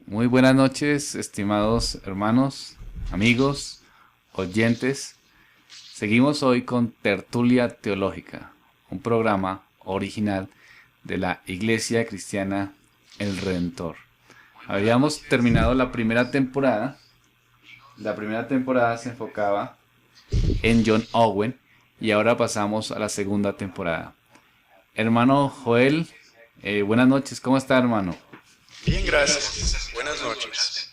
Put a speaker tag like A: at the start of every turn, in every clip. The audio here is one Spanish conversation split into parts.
A: Muy buenas noches, estimados hermanos, amigos, oyentes. Seguimos hoy con Tertulia Teológica, un programa original de la Iglesia Cristiana El Redentor. Habíamos terminado la primera temporada. La primera temporada se enfocaba en John Owen y ahora pasamos a la segunda temporada. Hermano Joel, buenas noches, ¿cómo está, hermano?
B: Bien, gracias. Buenas noches.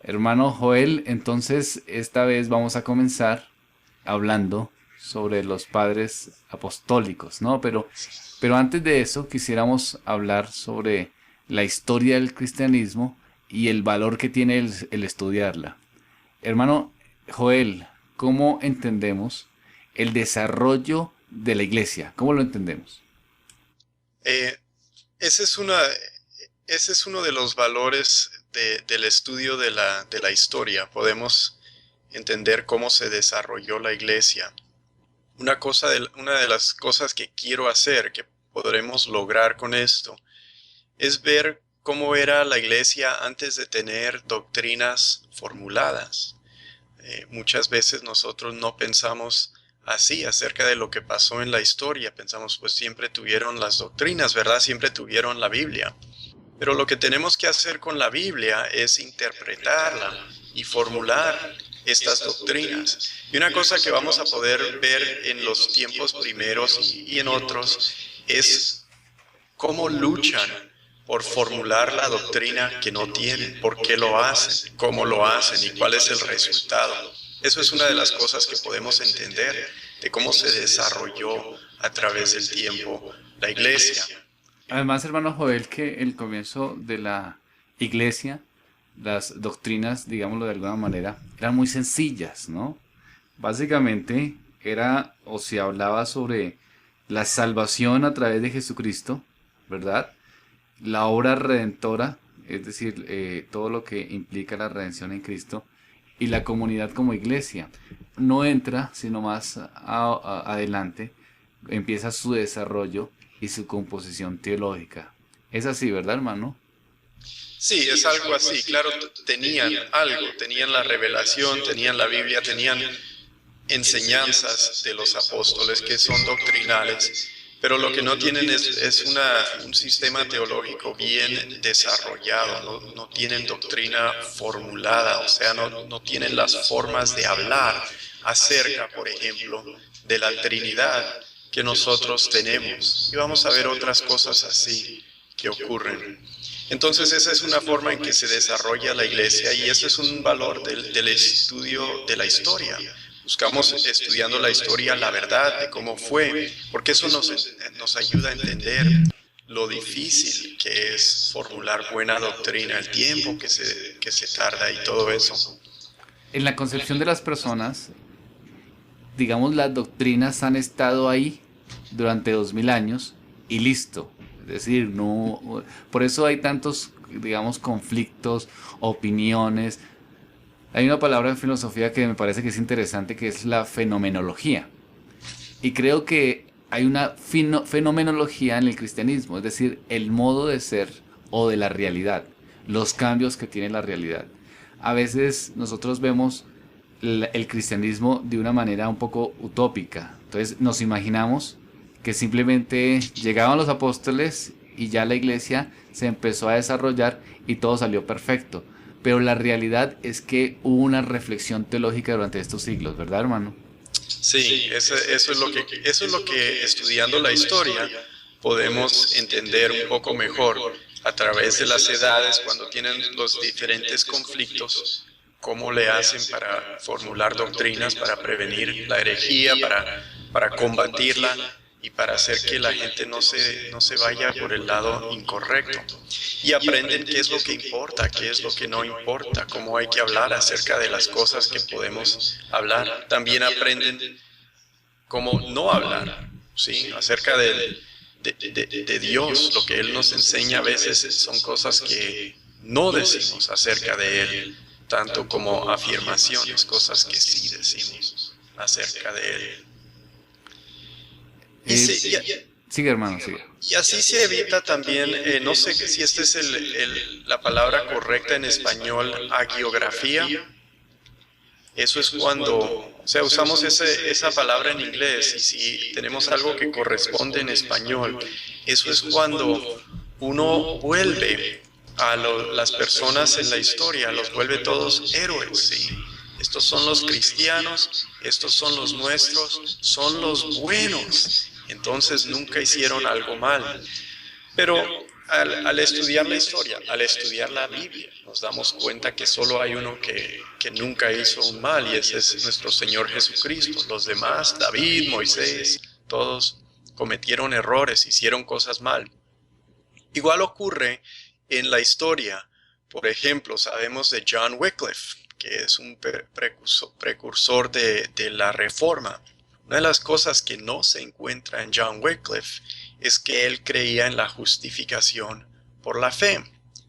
A: Hermano Joel, entonces esta vez vamos a comenzar hablando sobre los padres apostólicos, ¿no? Pero antes de eso quisiéramos hablar sobre la historia del cristianismo y el valor que tiene el estudiarla. Hermano Joel, ¿cómo entendemos el desarrollo de la iglesia? ¿Cómo lo entendemos?
B: Eh, ese es una, ese es uno de los valores del estudio de la historia. Podemos entender cómo se desarrolló la iglesia. Una de las cosas que quiero hacer, que podremos lograr con esto, es ver cómo era la iglesia antes de tener doctrinas formuladas. Muchas veces nosotros no pensamos así acerca de lo que pasó en la historia. Pensamos, pues siempre tuvieron las doctrinas, ¿verdad? Siempre tuvieron la Biblia. Pero lo que tenemos que hacer con la Biblia es interpretarla y formular estas doctrinas. Y una cosa que vamos a poder ver en los tiempos primeros y en otros es cómo luchan por formular la doctrina que no tienen, por qué lo hacen, cómo lo hacen y cuál es el resultado. Eso es una de las cosas que podemos entender de cómo se desarrolló a través del tiempo la iglesia.
A: Además, hermano Joel, que el comienzo de la iglesia, las doctrinas, digámoslo de alguna manera, eran muy sencillas, ¿no? Básicamente era o se hablaba sobre la salvación a través de Jesucristo, ¿verdad? La obra redentora, es decir, todo lo que implica la redención en Cristo, y la comunidad como iglesia. No entra, sino más adelante, empieza su desarrollo y su composición teológica. Es así, ¿verdad, hermano?
B: Sí, es algo así. Claro, tenían algo, tenían la revelación, tenían la Biblia, tenían enseñanzas de los apóstoles que son doctrinales, pero lo que no tienen es un sistema teológico bien desarrollado, no tienen doctrina formulada, o sea, no tienen las formas de hablar acerca, por ejemplo, de la Trinidad que nosotros tenemos. Y vamos a ver otras cosas así que ocurren. Entonces esa es una forma en que se desarrolla la iglesia y eso es un valor del estudio de la historia. Buscamos estudiando la historia, la verdad de cómo fue, porque eso nos ayuda a entender lo difícil que es formular buena doctrina, el tiempo que se tarda y todo eso.
A: En la concepción de las personas, digamos, las doctrinas han estado ahí durante 2000 años y listo. Es decir, no, por eso hay tantos, digamos, conflictos, opiniones. Hay una palabra en filosofía que me parece que es interesante, que es la fenomenología. Y creo que hay una fenomenología en el cristianismo, es decir, el modo de ser o de la realidad, los cambios que tiene la realidad. A veces nosotros vemos el cristianismo de una manera un poco utópica. Entonces nos imaginamos que simplemente llegaban los apóstoles y ya la iglesia se empezó a desarrollar y todo salió perfecto. Pero la realidad es que hubo una reflexión teológica durante estos siglos, ¿verdad, hermano?
B: Sí, eso es lo que estudiando la historia podemos entender un poco mejor a través de las edades cuando tienen los diferentes conflictos, cómo le hacen para formular doctrinas, para prevenir la herejía, para combatirla y para hacer que la gente no se vaya por el lado incorrecto. Y aprenden qué es lo que importa, qué es lo que no importa, cómo hay que hablar acerca de las cosas que podemos hablar. También aprenden cómo no hablar, ¿sí? Acerca de Dios. Lo que Él nos enseña a veces son cosas que no decimos acerca de Él, tanto como afirmaciones, cosas que sí decimos acerca de Él. Y
A: Eh,
B: se, y-
A: Sigue, hermano, sigue.
B: Y así se evita también, no sé si esta es la palabra correcta en español, hagiografía. Eso es cuando, o sea, usamos esa palabra en inglés y si tenemos algo que corresponde en español, eso es cuando uno vuelve a las personas en la historia, los vuelve todos héroes, ¿sí? Estos son los cristianos, estos son los nuestros, son los buenos. Entonces nunca hicieron algo mal. Pero al estudiar la historia, al estudiar la Biblia, nos damos cuenta que solo hay uno que nunca hizo un mal, y ese es nuestro Señor Jesucristo. Los demás, David, Moisés, todos cometieron errores, hicieron cosas mal. Igual ocurre en la historia. Por ejemplo, sabemos de John Wycliffe, que es un precursor de la Reforma. Una de las cosas que no se encuentra en John Wycliffe es que él creía en la justificación por la fe,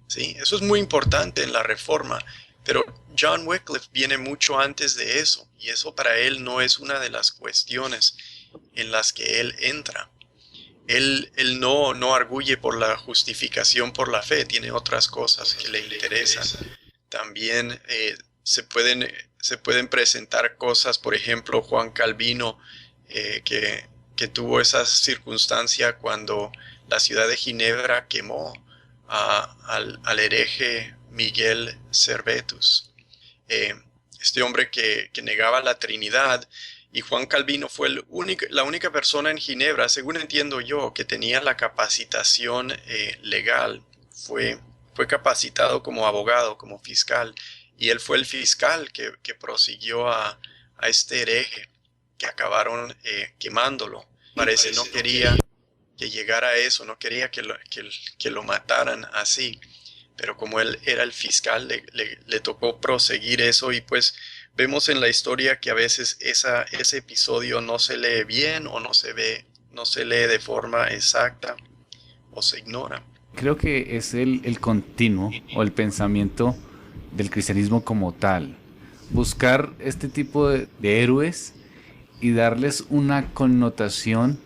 B: ¿sí? Eso es muy importante en la Reforma, pero John Wycliffe viene mucho antes de eso, y eso para él no es una de las cuestiones en las que él entra. Él no arguye por la justificación por la fe, tiene otras cosas que le interesan. También se pueden presentar cosas, por ejemplo, Juan Calvino, que tuvo esa circunstancia cuando la ciudad de Ginebra quemó al hereje Miguel Servetus, este hombre que negaba la Trinidad. Y Juan Calvino fue la única persona en Ginebra, según entiendo yo, que tenía la capacitación legal. Fue capacitado como abogado, como fiscal, y él fue el fiscal que prosiguió a este hereje, que acabaron quemándolo. Parece no quería que llegara a eso, no quería que lo mataran así, pero como él era el fiscal, le tocó proseguir eso, y pues vemos en la historia que a veces ese episodio no se lee bien, o no se lee de forma exacta, o se ignora.
A: Creo que es el continuo o el pensamiento del cristianismo como tal. Buscar este tipo de héroes y darles una connotación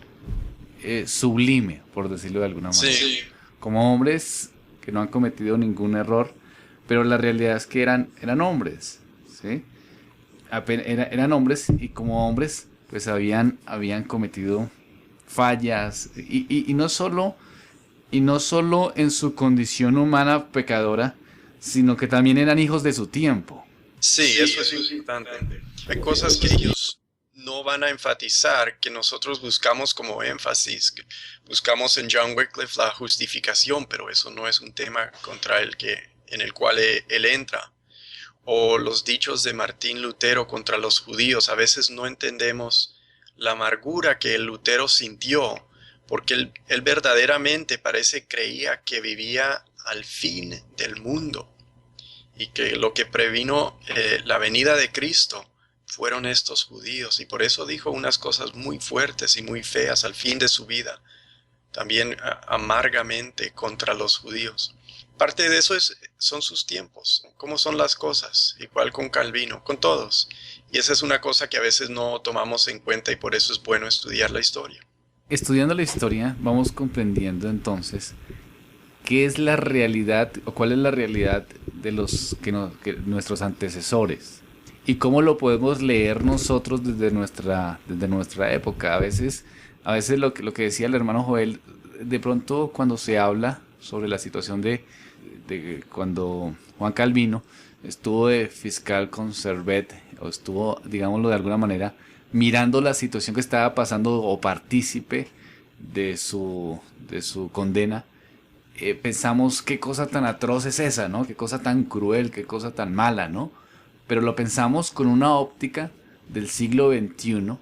A: sublime, por decirlo de alguna manera.
B: Sí.
A: Como hombres que no han cometido ningún error, pero la realidad es que eran hombres, ¿sí? Eran hombres, y como hombres pues habían cometido fallas, y no solo en su condición humana pecadora, sino que también eran hijos de su tiempo.
B: Sí, eso es importante. Hay cosas que ellos no van a enfatizar, que nosotros buscamos como énfasis. Buscamos en John Wycliffe la justificación, pero eso no es un tema en el cual él entra. O los dichos de Martín Lutero contra los judíos. A veces no entendemos la amargura que el Lutero sintió, porque él verdaderamente creía que vivía al fin del mundo, y que lo que previno la venida de Cristo fueron estos judíos, y por eso dijo unas cosas muy fuertes y muy feas al fin de su vida, también amargamente contra los judíos. Parte de eso son sus tiempos, cómo son las cosas, igual con Calvino, con todos. Y esa es una cosa que a veces no tomamos en cuenta, y por eso es bueno estudiar la historia.
A: Estudiando la historia, vamos comprendiendo entonces qué es la realidad, o cuál es la realidad de nuestros antecesores, y cómo lo podemos leer nosotros desde nuestra época. A veces lo que decía el hermano Joel, de pronto cuando se habla sobre la situación de cuando Juan Calvino estuvo de fiscal con Servet, o estuvo, digámoslo de alguna manera, mirando la situación que estaba pasando, o partícipe de su condena, pensamos qué cosa tan atroz es esa, ¿no? Qué cosa tan cruel, qué cosa tan mala, ¿no? Pero lo pensamos con una óptica del siglo XXI,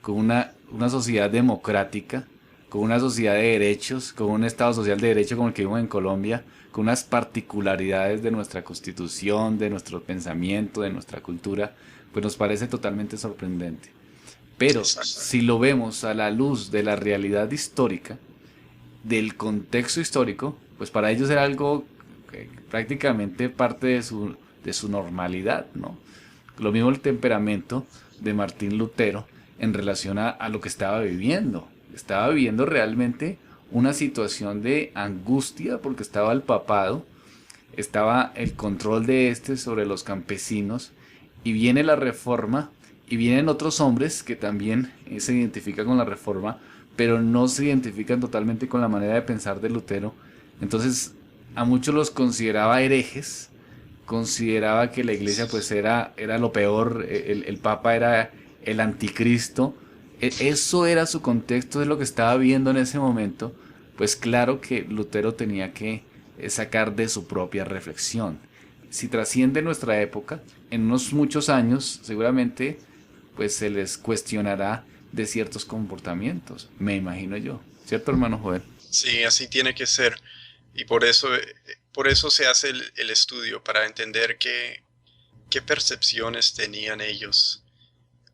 A: con una sociedad democrática, con una sociedad de derechos, con un Estado social de derecho como el que vivimos en Colombia, con unas particularidades de nuestra constitución, de nuestro pensamiento, de nuestra cultura, pues nos parece totalmente sorprendente. Pero si lo vemos a la luz de la realidad histórica, del contexto histórico, pues para ellos era algo prácticamente parte de su normalidad, ¿no? Lo mismo el temperamento de Martín Lutero en relación a lo que estaba viviendo. estaba viviendo realmente una situación de angustia porque estaba el papado, estaba el control de este sobre los campesinos y viene la reforma y vienen otros hombres que también se identifican con la reforma, pero no se identifican totalmente con la manera de pensar de Lutero. Entonces a muchos los consideraba herejes, consideraba que la iglesia pues era lo peor, el papa era el anticristo. Eso era su contexto de lo que estaba viendo en ese momento. Pues claro que Lutero tenía que sacar de su propia reflexión. Si trasciende nuestra época, en unos muchos años seguramente pues se les cuestionará de ciertos comportamientos, me imagino yo. ¿Cierto, hermano Joel?
B: Sí, así tiene que ser. Y por eso se hace el estudio, para entender qué percepciones tenían ellos,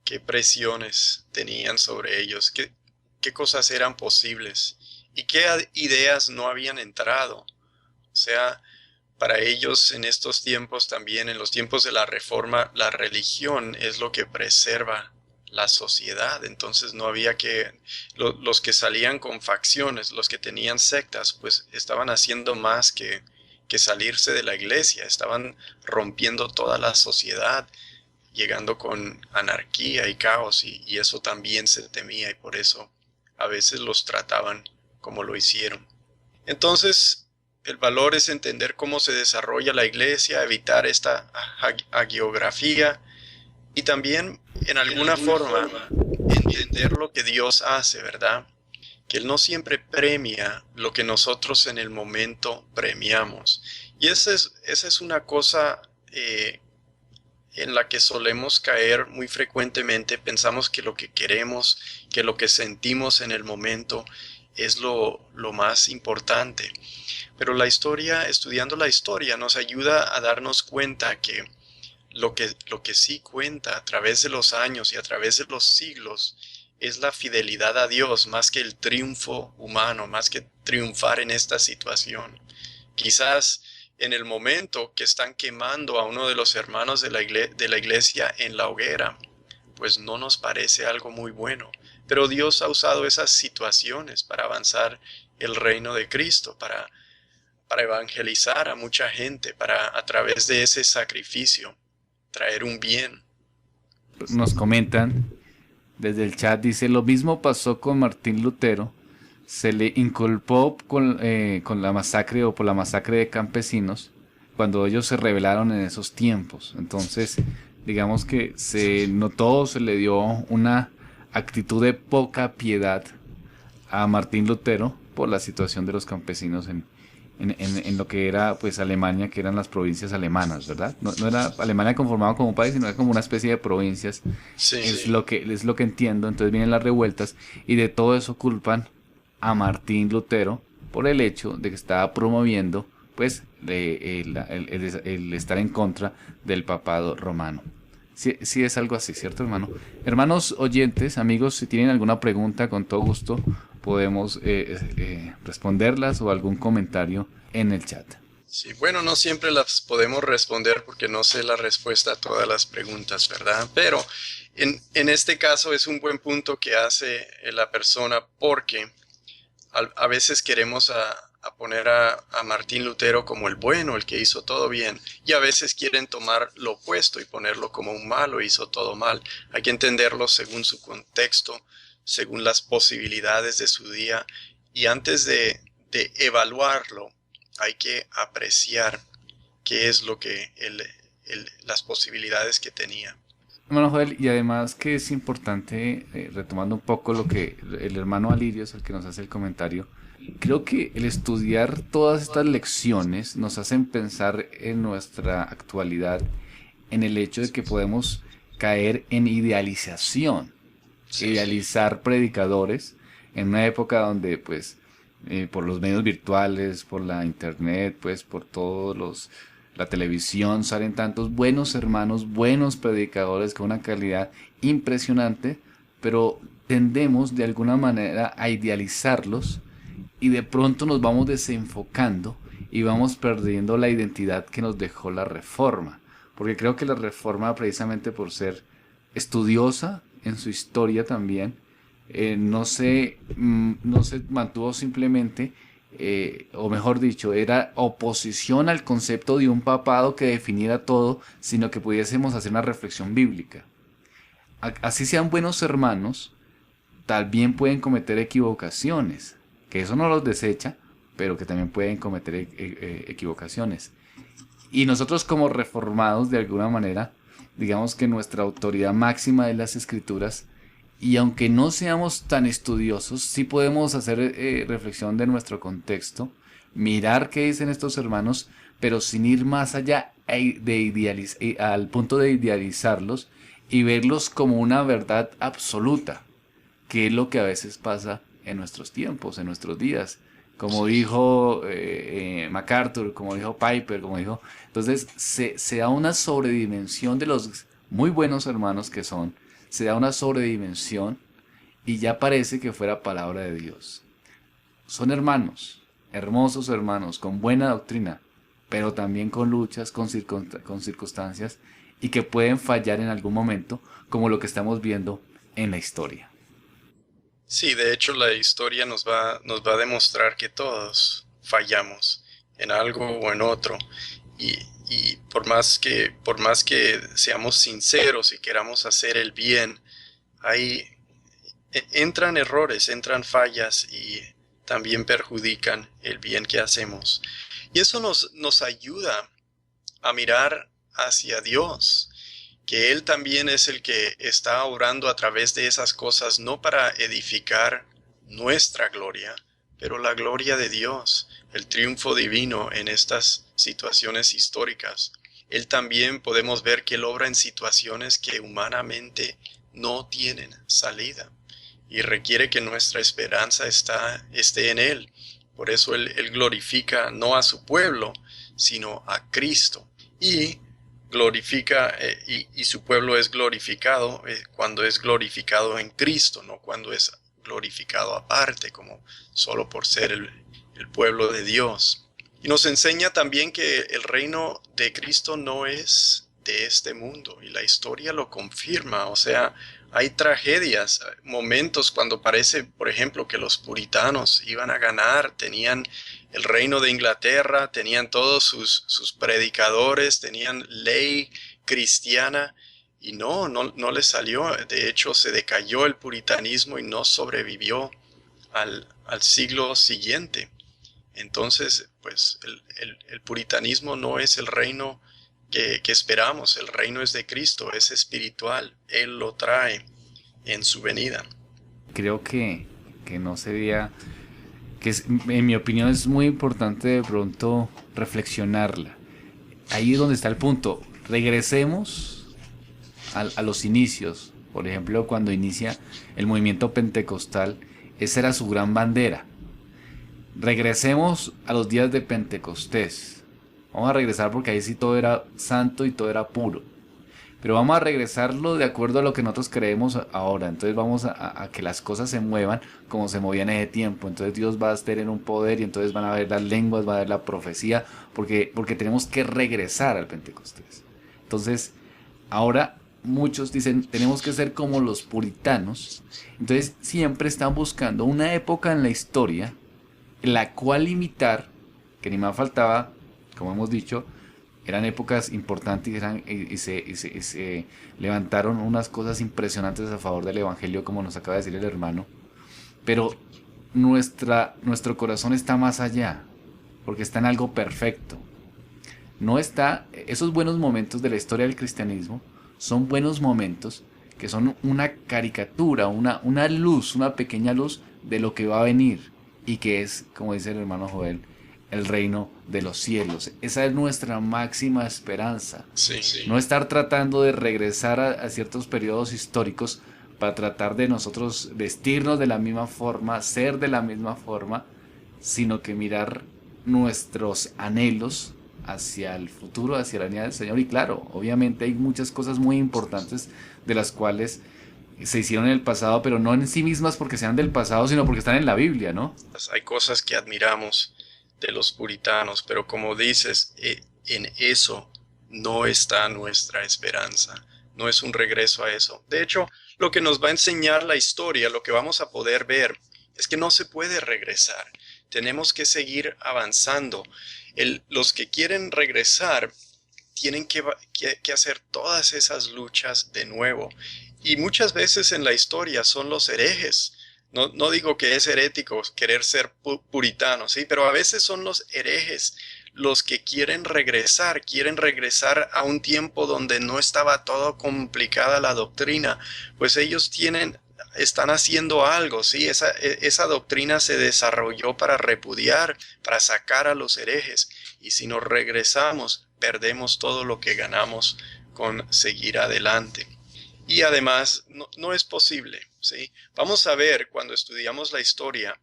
B: qué presiones tenían sobre ellos, qué cosas eran posibles y qué ideas no habían entrado. O sea, para ellos en estos tiempos también, en los tiempos de la Reforma, la religión es lo que preserva la sociedad. Entonces no había los que salían con facciones, los que tenían sectas, pues estaban haciendo más que salirse de la iglesia, estaban rompiendo toda la sociedad, llegando con anarquía y caos, y eso también se temía, y por eso a veces los trataban como lo hicieron. Entonces, el valor es entender cómo se desarrolla la iglesia, evitar esta hagiografía y también, en alguna forma, entender lo que Dios hace, ¿verdad? Que Él no siempre premia lo que nosotros en el momento premiamos. Y esa es una cosa en la que solemos caer muy frecuentemente. Pensamos que lo que queremos, que lo que sentimos en el momento es lo más importante. Pero la historia, estudiando la historia, nos ayuda a darnos cuenta que lo que sí cuenta a través de los años y a través de los siglos es la fidelidad a Dios, más que el triunfo humano, más que triunfar en esta situación. Quizás en el momento que están quemando a uno de los hermanos de la iglesia en la hoguera, pues no nos parece algo muy bueno. Pero Dios ha usado esas situaciones para avanzar el reino de Cristo, para evangelizar a mucha gente, para a través de ese sacrificio traer un bien.
A: Nos comentan desde el chat, dice, lo mismo pasó con Martín Lutero, se le inculpó con la masacre o por la masacre de campesinos cuando ellos se rebelaron en esos tiempos. Entonces, digamos que se notó, se le dio una actitud de poca piedad a Martín Lutero por la situación de los campesinos en lo que era pues Alemania, que eran las provincias alemanas, ¿verdad? No era Alemania conformada como un país, sino era como una especie de provincias.
B: Sí.
A: Es lo que entiendo. Entonces vienen las revueltas y de todo eso culpan a Martín Lutero por el hecho de que estaba promoviendo pues el estar en contra del papado romano. Sí, sí es algo así, ¿cierto, hermano? Hermanos oyentes, amigos, si tienen alguna pregunta, con todo gusto podemos responderlas o algún comentario en el chat.
B: Sí, bueno, no siempre las podemos responder porque no sé la respuesta a todas las preguntas, ¿verdad? Pero en este caso es un buen punto que hace la persona, porque a veces queremos a poner a Martín Lutero como el bueno, el que hizo todo bien, y a veces quieren tomar lo opuesto y ponerlo como un malo, hizo todo mal. Hay que entenderlo según su contexto, según las posibilidades de su día, y antes de evaluarlo hay que apreciar qué es lo que las posibilidades que tenía.
A: Hermano Joel, y además que es importante, retomando un poco lo que el hermano Alirio es el que nos hace el comentario, creo que el estudiar todas estas lecciones nos hacen pensar en nuestra actualidad, en el hecho de que podemos caer en idealización,
B: Sí.
A: idealizar predicadores en una época donde pues por los medios virtuales, por la internet, pues por la televisión salen tantos buenos hermanos, buenos predicadores con una calidad impresionante, pero tendemos de alguna manera a idealizarlos y de pronto nos vamos desenfocando y vamos perdiendo la identidad que nos dejó la Reforma, porque creo que la Reforma, precisamente por ser estudiosa en su historia también, no se mantuvo simplemente, o mejor dicho, era oposición al concepto de un papado que definiera todo, sino que pudiésemos hacer una reflexión bíblica. Así sean buenos hermanos, también pueden cometer equivocaciones, que eso no los desecha, pero que también pueden cometer equivocaciones. Y nosotros como reformados, de alguna manera, digamos que nuestra autoridad máxima es las escrituras, y aunque no seamos tan estudiosos, sí podemos hacer reflexión de nuestro contexto, mirar qué dicen estos hermanos, pero sin ir más allá al punto de idealizarlos y verlos como una verdad absoluta, que es lo que a veces pasa en nuestros tiempos, en nuestros días. Como dijo MacArthur, como dijo Piper, como dijo... Entonces se da una sobredimensión de los muy buenos hermanos que son, se da una sobredimensión y ya parece que fuera palabra de Dios. Son hermanos, hermosos hermanos, con buena doctrina, pero también con luchas, con circunstancias y que pueden fallar en algún momento, como lo que estamos viendo en la historia.
B: Sí, de hecho la historia nos va a demostrar que todos fallamos en algo o en otro. Y por más que seamos sinceros y queramos hacer el bien, ahí entran errores, entran fallas y también perjudican el bien que hacemos. Y eso nos ayuda a mirar hacia Dios, que Él también es el que está obrando a través de esas cosas, no para edificar nuestra gloria, pero la gloria de Dios, el triunfo divino en estas situaciones históricas. Él también podemos ver que Él obra en situaciones que humanamente no tienen salida y requiere que nuestra esperanza esté en Él. Por eso Él glorifica no a su pueblo, sino a Cristo. Y glorifica y su pueblo es glorificado cuando es glorificado en Cristo, no cuando es glorificado aparte, como solo por ser el pueblo de Dios. Y nos enseña también que el reino de Cristo no es de este mundo, y la historia lo confirma. O sea, hay tragedias, momentos cuando parece, por ejemplo, que los puritanos iban a ganar, tenían el reino de Inglaterra, tenían todos sus predicadores, tenían ley cristiana, y no les salió. De hecho, se decayó el puritanismo y no sobrevivió al siglo siguiente. Entonces, pues el puritanismo no es el reino que esperamos. El reino es de Cristo, es espiritual. Él lo trae en su venida.
A: Creo que no sería, en mi opinión es muy importante de pronto reflexionarla. Ahí es donde está el punto. Regresemos a los inicios. Por ejemplo, cuando inicia el movimiento pentecostal, esa era su gran bandera. Regresemos a los días de Pentecostés. Vamos a regresar porque ahí sí todo era santo y todo era puro. Pero vamos a regresarlo de acuerdo a lo que nosotros creemos ahora. Entonces vamos a que las cosas se muevan como se movían en ese tiempo. Entonces Dios va a estar en un poder y entonces van a haber las lenguas, va a haber la profecía, porque tenemos que regresar al Pentecostés. Entonces ahora muchos dicen tenemos que ser como los puritanos. Entonces siempre están buscando una época en la historia la cual imitar, que ni más faltaba, como hemos dicho, eran épocas importantes y se levantaron unas cosas impresionantes a favor del Evangelio, como nos acaba de decir el hermano. Pero nuestro corazón está más allá, porque está en algo perfecto. No está, esos buenos momentos de la historia del cristianismo son buenos momentos que son una caricatura, una luz, una pequeña luz de lo que va a venir y que es, como dice el hermano Joel, el reino de los cielos. Esa es nuestra máxima esperanza.
B: Sí, sí.
A: No estar tratando de regresar a ciertos periodos históricos para tratar de nosotros vestirnos de la misma forma, ser de la misma forma, sino que mirar nuestros anhelos hacia el futuro, hacia la venida del Señor. Y claro, obviamente hay muchas cosas muy importantes de las cuales se hicieron en el pasado, pero no en sí mismas porque sean del pasado, sino porque están en la Biblia, ¿no?
B: Hay cosas que admiramos de los puritanos, pero como dices, en eso no está nuestra esperanza. no es un regreso a eso. De hecho, lo que nos va a enseñar la historia, lo que vamos a poder ver, es que no se puede regresar. Tenemos que seguir avanzando. Los que quieren regresar tienen que hacer todas esas luchas de nuevo. Y muchas veces en la historia son los herejes. No digo que es herético querer ser puritano, ¿sí? Pero a veces son los herejes los que quieren regresar a un tiempo donde no estaba todo complicada la doctrina. Pues ellos están haciendo algo, ¿sí? Esa doctrina se desarrolló para repudiar, para sacar a los herejes. Y si nos regresamos, perdemos todo lo que ganamos con seguir adelante. Y además, no es posible, ¿sí? Vamos a ver cuando estudiamos la historia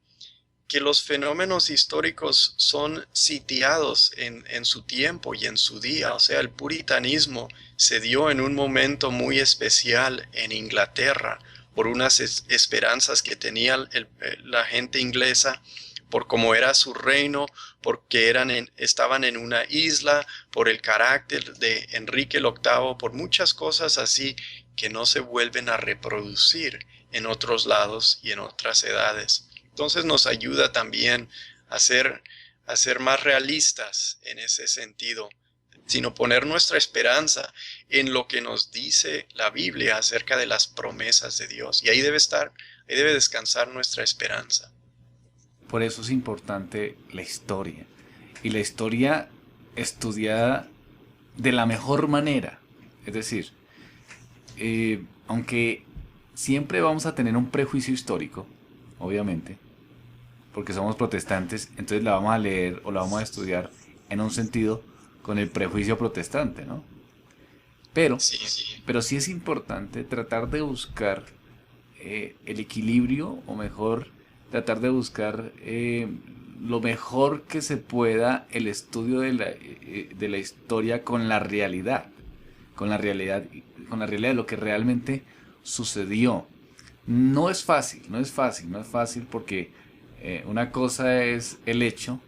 B: que los fenómenos históricos son sitiados en su tiempo y en su día. O sea, el puritanismo se dio en un momento muy especial en Inglaterra por unas esperanzas que tenía la gente inglesa, por cómo era su reino, porque estaban en una isla, por el carácter de Enrique VIII, por muchas cosas así que no se vuelven a reproducir en otros lados y en otras edades. Entonces nos ayuda también a ser más realistas en ese sentido, sino poner nuestra esperanza en lo que nos dice la Biblia acerca de las promesas de Dios. Y ahí debe descansar nuestra esperanza.
A: Por eso es importante la historia. Y la historia estudiada de la mejor manera. Es decir, aunque siempre vamos a tener un prejuicio histórico, obviamente, porque somos protestantes, entonces la vamos a leer o la vamos a estudiar en un sentido con el prejuicio protestante, ¿no? Pero sí es importante tratar de buscar el equilibrio, o mejor, tratar de buscar lo mejor que se pueda el estudio de la historia con la realidad, con la realidad de lo que realmente sucedió. No es fácil porque una cosa es el hecho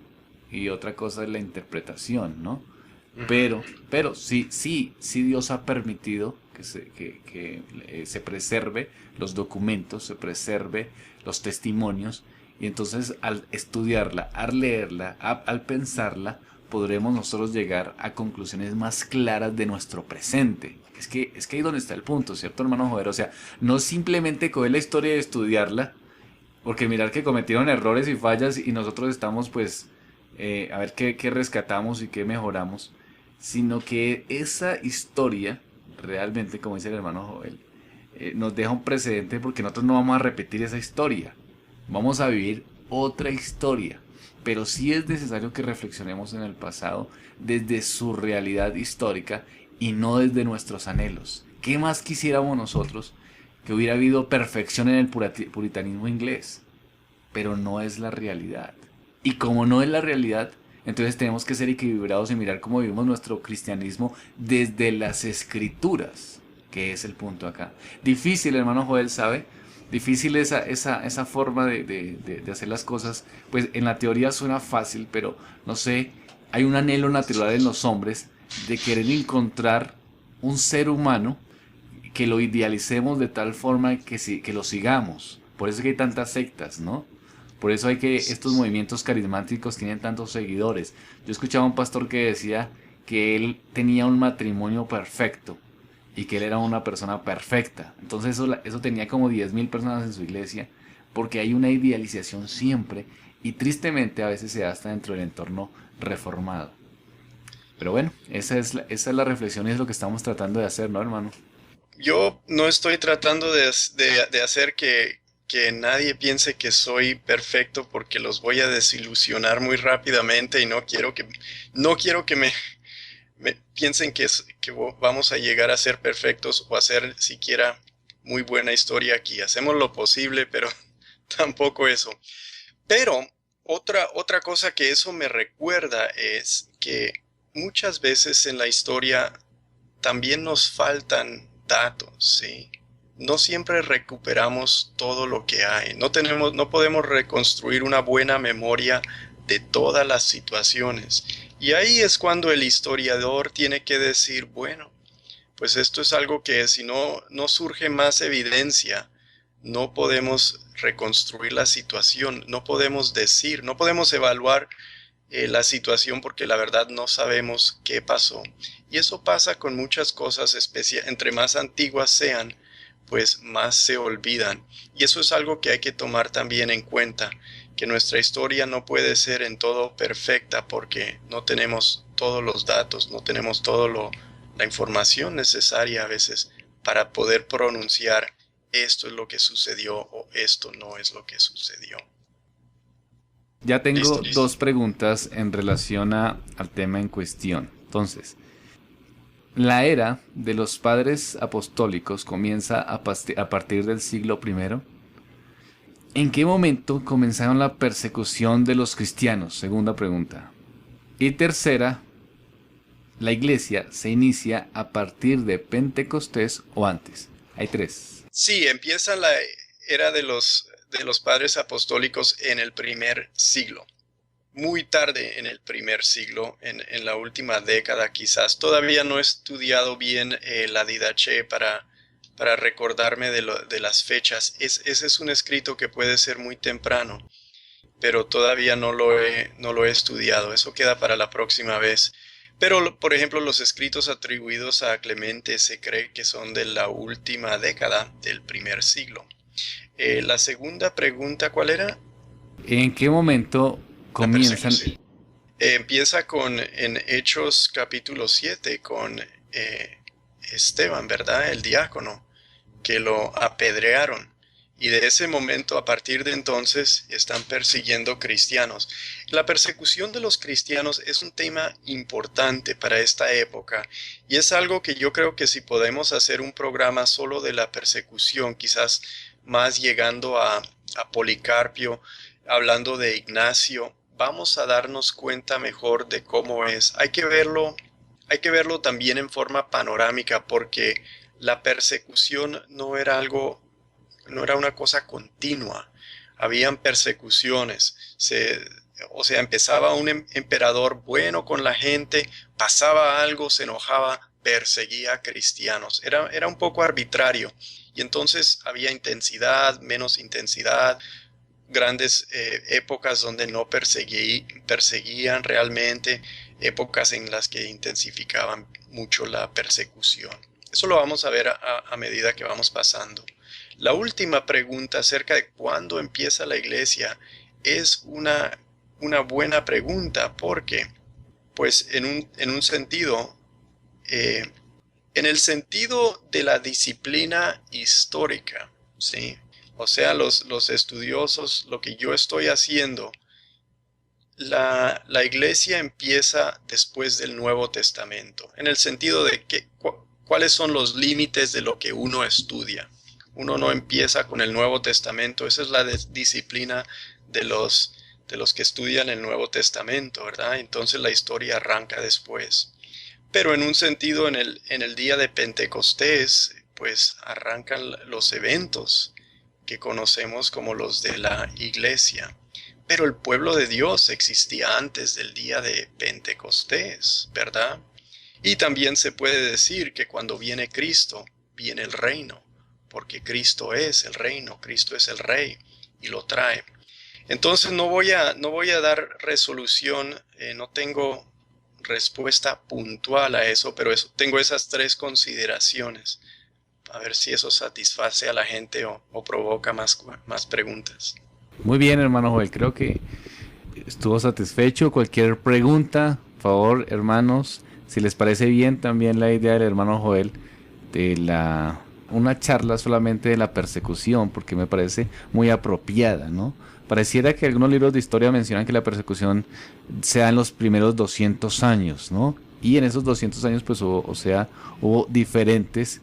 A: y otra cosa es la interpretación, ¿no? Pero sí Dios ha permitido que se preserve los documentos, se preserve los testimonios, y entonces al estudiarla, al leerla, al pensarla, podremos nosotros llegar a conclusiones más claras de nuestro presente. Es que ahí donde está el punto, ¿cierto, hermano Joder? O sea, no simplemente coger la historia y estudiarla, porque mirar que cometieron errores y fallas y nosotros estamos pues a ver qué rescatamos y qué mejoramos, sino que esa historia realmente, como dice el hermano Joel, nos deja un precedente, porque nosotros no vamos a repetir esa historia, vamos a vivir otra historia. Pero sí es necesario que reflexionemos en el pasado desde su realidad histórica y no desde nuestros anhelos. ¿Qué más quisiéramos nosotros? Que hubiera habido perfección en el puritanismo inglés, pero no es la realidad. Y como no es la realidad, entonces tenemos que ser equilibrados y mirar cómo vivimos nuestro cristianismo desde las escrituras, que es el punto acá. Difícil, hermano Joel, ¿sabe? Difícil esa forma de hacer las cosas. Pues en la teoría suena fácil, pero no sé, hay un anhelo natural en los hombres de querer encontrar un ser humano que lo idealicemos de tal forma que lo sigamos. Por eso es que hay tantas sectas, ¿no? Por eso hay que estos movimientos carismáticos tienen tantos seguidores. Yo escuchaba a un pastor que decía que él tenía un matrimonio perfecto y que él era una persona perfecta. Entonces eso tenía como 10,000 personas en su iglesia, porque hay una idealización siempre, y tristemente a veces se da hasta dentro del entorno reformado. Pero bueno, esa es la reflexión y es lo que estamos tratando de hacer, ¿no, hermano?
B: Yo no estoy tratando de hacer que nadie piense que soy perfecto, porque los voy a desilusionar muy rápidamente, y no quiero que me piensen que vamos a llegar a ser perfectos o a hacer siquiera muy buena historia aquí. Hacemos lo posible, pero tampoco eso. Pero otra cosa que eso me recuerda es que muchas veces en la historia también nos faltan datos, ¿sí? No siempre recuperamos todo lo que hay. No podemos reconstruir una buena memoria de todas las situaciones. Y ahí es cuando el historiador tiene que decir, bueno, pues esto es algo que si no surge más evidencia, no podemos reconstruir la situación, no podemos decir, no podemos evaluar la situación porque la verdad no sabemos qué pasó. Y eso pasa con muchas cosas, entre más antiguas sean, pues más se olvidan. Y eso es algo que hay que tomar también en cuenta, que nuestra historia no puede ser en todo perfecta porque no tenemos todos los datos, no tenemos toda la información necesaria a veces para poder pronunciar esto es lo que sucedió o esto no es lo que sucedió.
A: Ya tengo
B: Listo.
A: dos preguntas en relación al tema en cuestión. Entonces, la era de los padres apostólicos comienza a partir del siglo I. ¿En qué momento comenzaron la persecución de los cristianos? Segunda pregunta. Y tercera, ¿la iglesia se inicia a partir de Pentecostés o antes? Hay tres.
B: Sí, empieza la era de los padres apostólicos en el primer siglo. Muy tarde en el primer siglo, en la última década quizás. Todavía no he estudiado bien la Didache para recordarme de las fechas. Ese es un escrito que puede ser muy temprano, pero todavía no lo he estudiado. Eso queda para la próxima vez. Pero, por ejemplo, los escritos atribuidos a Clemente se cree que son de la última década del primer siglo. La segunda pregunta, ¿cuál era?
A: ¿En qué momento comienzan?
B: Empieza en Hechos capítulo 7 con Esteban, ¿verdad? El diácono, que lo apedrearon. Y de ese momento, a partir de entonces, están persiguiendo cristianos. La persecución de los cristianos es un tema importante para esta época. Y es algo que yo creo que si podemos hacer un programa solo de la persecución, quizás más llegando a Policarpio, hablando de Ignacio, vamos a darnos cuenta mejor de cómo es. Hay que verlo también en forma panorámica, porque la persecución no era una cosa continua. Habían persecuciones. Empezaba un emperador bueno con la gente, pasaba algo, se enojaba, perseguía a cristianos. Era un poco arbitrario. Y entonces había intensidad, menos intensidad, grandes épocas donde no perseguían realmente, épocas en las que intensificaban mucho la persecución. Eso lo vamos a ver a medida que vamos pasando. La última pregunta acerca de cuándo empieza la iglesia es una buena pregunta porque, pues en un sentido, en el sentido de la disciplina histórica, ¿sí? O sea, los estudiosos, lo que yo estoy haciendo, la iglesia empieza después del Nuevo Testamento, en el sentido de cuáles son los límites de lo que uno estudia. Uno no empieza con el Nuevo Testamento, esa es la disciplina de los que estudian el Nuevo Testamento, ¿verdad? Entonces la historia arranca después. Pero en un sentido, en el día de Pentecostés, pues arrancan los eventos que conocemos como los de la iglesia. Pero el pueblo de Dios existía antes del día de Pentecostés, ¿verdad? Y también se puede decir que cuando viene Cristo, viene el reino, porque Cristo es el reino, Cristo es el rey y lo trae. Entonces no voy a dar resolución, no tengo respuesta puntual a eso, pero tengo esas tres consideraciones. A ver si eso satisface a la gente o provoca más preguntas.
A: Muy bien, hermano Joel, creo que estuvo satisfecho. Cualquier pregunta, por favor, hermanos, si les parece bien también la idea del hermano Joel de una charla solamente de la persecución, porque me parece muy apropiada, ¿no? Pareciera que algunos libros de historia mencionan que la persecución se da en los primeros 200 años, ¿no? Y en esos 200 años, pues, hubo diferentes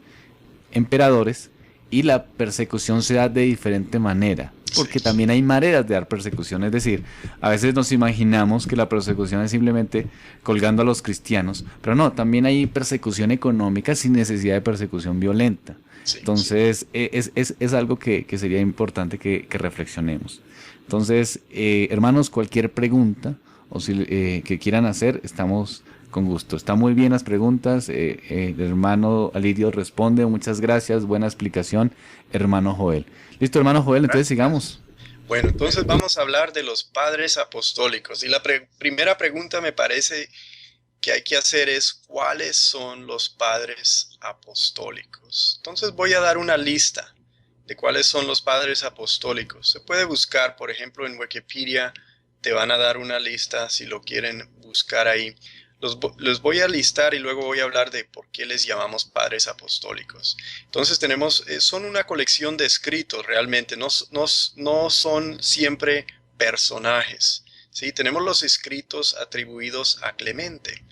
A: emperadores y la persecución se da de diferente manera, porque también hay maneras de dar persecución. Es decir, a veces nos imaginamos que la persecución es simplemente colgando a los cristianos, pero no, también hay persecución económica sin necesidad de persecución violenta. Entonces es algo que sería importante que reflexionemos. Entonces, hermanos, cualquier pregunta o que quieran hacer, estamos Con gusto. Está muy bien las preguntas. El hermano Alirio responde. Muchas gracias. Buena explicación, hermano Joel. Listo, hermano Joel. Entonces
B: Gracias.
A: sigamos.
B: Bueno, entonces vamos a hablar de los padres apostólicos. Y la primera pregunta me parece que hay que hacer es ¿cuáles son los padres apostólicos? Entonces voy a dar una lista de cuáles son los padres apostólicos. Se puede buscar, por ejemplo, en Wikipedia, te van a dar una lista si lo quieren buscar ahí. Los voy a listar y luego voy a hablar de por qué les llamamos padres apostólicos. Entonces son una colección de escritos realmente, no son siempre personajes. ¿Sí? Tenemos los escritos atribuidos a Clemente.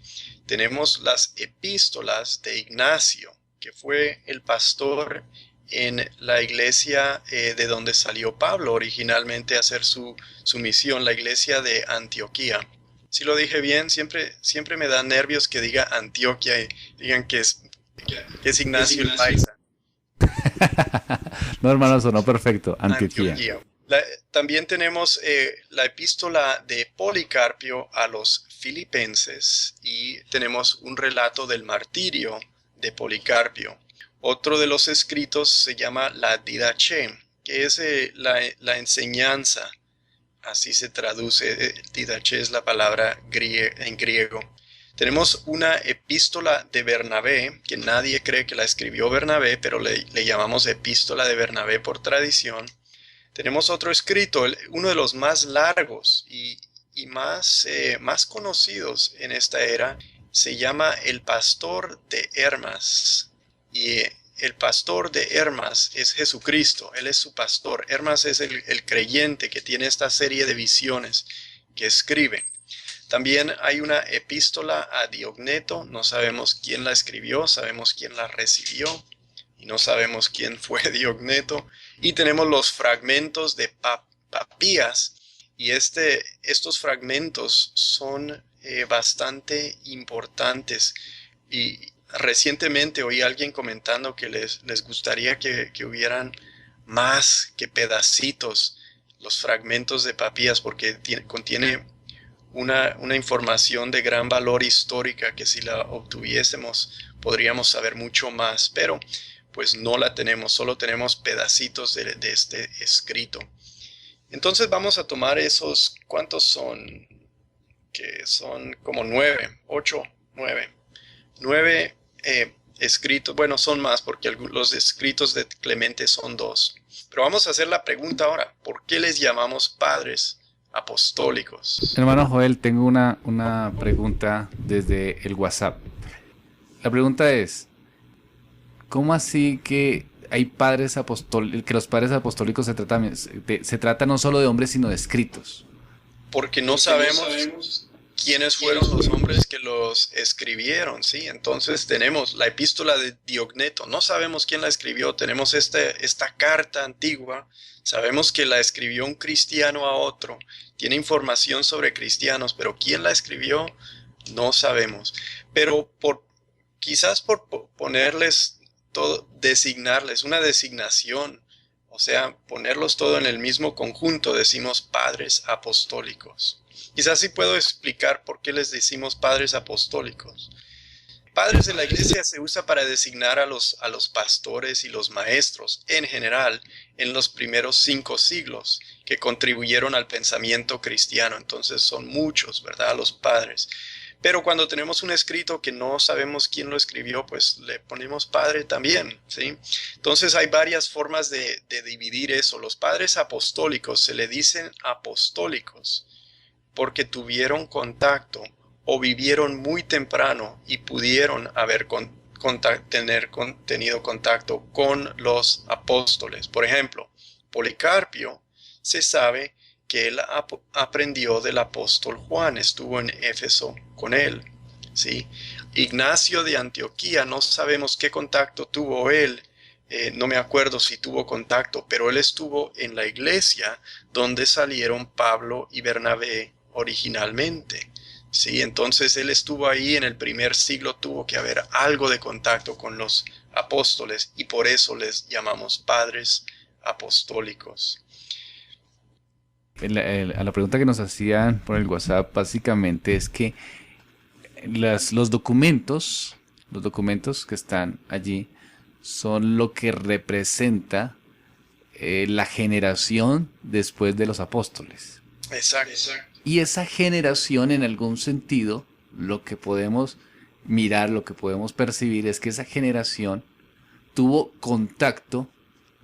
B: Tenemos las epístolas de Ignacio, que fue el pastor en la iglesia de donde salió Pablo originalmente a hacer su misión, la iglesia de Antioquía. Si lo dije bien, siempre me da nervios que diga Antioquia y digan que es Ignacio el Paisa.
A: No, hermano, sonó perfecto. Antioquía.
B: También tenemos la epístola de Policarpio a los Filipenses y tenemos un relato del martirio de Policarpio. Otro de los escritos se llama la Didache, que es la enseñanza. Así se traduce, didache es la palabra en griego. Tenemos una epístola de Bernabé, que nadie cree que la escribió Bernabé, pero le llamamos epístola de Bernabé por tradición. Tenemos otro escrito, uno de los más largos y más conocidos en esta era, se llama El Pastor de Hermas. Y el pastor de Hermas es Jesucristo, Él es su pastor. Hermas es el creyente que tiene esta serie de visiones que escribe. También hay una epístola a Diogneto, no sabemos quién la escribió, sabemos quién la recibió y no sabemos quién fue Diogneto. Y tenemos los fragmentos de Papías y estos fragmentos son bastante importantes y recientemente oí a alguien comentando que les gustaría que hubieran más que pedacitos los fragmentos de Papías porque contiene una información de gran valor histórica que si la obtuviésemos podríamos saber mucho más, pero pues no la tenemos, solo tenemos pedacitos de este escrito. Entonces vamos a tomar esos, ¿cuántos son? Que son como 9 escritos, bueno, son más porque los escritos de Clemente son 2. Pero vamos a hacer la pregunta ahora, ¿por qué les llamamos padres apostólicos?
A: Hermano Joel, tengo una pregunta desde el WhatsApp. La pregunta es, ¿cómo así que hay padres apostólicos, que los padres apostólicos se trata no solo de hombres, sino de escritos?
B: Porque no sabemos quiénes fueron los hombres que los escribieron, ¿sí? Entonces tenemos la epístola de Diogneto, no sabemos quién la escribió, tenemos esta carta antigua, sabemos que la escribió un cristiano a otro, tiene información sobre cristianos, pero quién la escribió no sabemos. Pero quizás por ponerles todo, designarles una designación, o sea, ponerlos todo en el mismo conjunto, decimos padres apostólicos. Quizás sí puedo explicar por qué les decimos padres apostólicos. Padres de la iglesia se usa para designar a los pastores y los maestros en general en los primeros 5 siglos que contribuyeron al pensamiento cristiano. Entonces son muchos, ¿verdad? Los padres. Pero cuando tenemos un escrito que no sabemos quién lo escribió, pues le ponemos padre también, ¿sí? Entonces hay varias formas de dividir eso. Los padres apostólicos se le dicen apostólicos porque tuvieron contacto o vivieron muy temprano y pudieron haber tenido contacto con los apóstoles. Por ejemplo, Policarpio se sabe que él aprendió del apóstol Juan, estuvo en Éfeso con él, ¿sí? Ignacio de Antioquía, no sabemos qué contacto tuvo él, no me acuerdo si tuvo contacto, pero él estuvo en la iglesia donde salieron Pablo y Bernabé originalmente, ¿sí? Entonces él estuvo ahí en el primer siglo, tuvo que haber algo de contacto con los apóstoles y por eso les llamamos padres apostólicos.
A: A la pregunta que nos hacían por el WhatsApp básicamente es que los documentos que están allí son lo que representa la generación después de los apóstoles.
B: Exacto.
A: Y esa generación, en algún sentido, lo que podemos mirar, lo que podemos percibir es que esa generación tuvo contacto,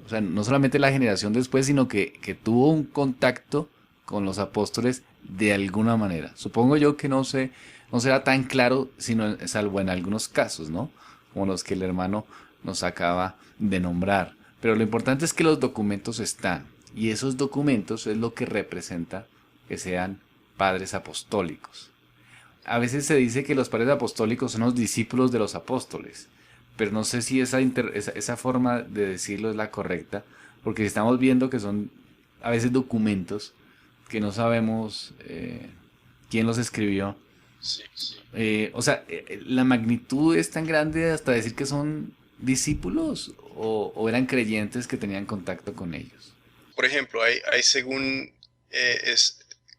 A: o sea, no solamente la generación después, sino que tuvo un contacto con los apóstoles de alguna manera. Supongo yo que no será tan claro, sino salvo en algunos casos, ¿no? Como los que el hermano nos acaba de nombrar. Pero lo importante es que los documentos están, y esos documentos es lo que representa que sean padres apostólicos. A veces se dice que los padres apostólicos son los discípulos de los apóstoles, pero no sé si esa forma de decirlo es la correcta, porque si estamos viendo que son a veces documentos que no sabemos quién los escribió.
B: Sí, sí.
A: La magnitud es tan grande hasta decir que son discípulos o eran creyentes que tenían contacto con ellos.
B: Por ejemplo, hay según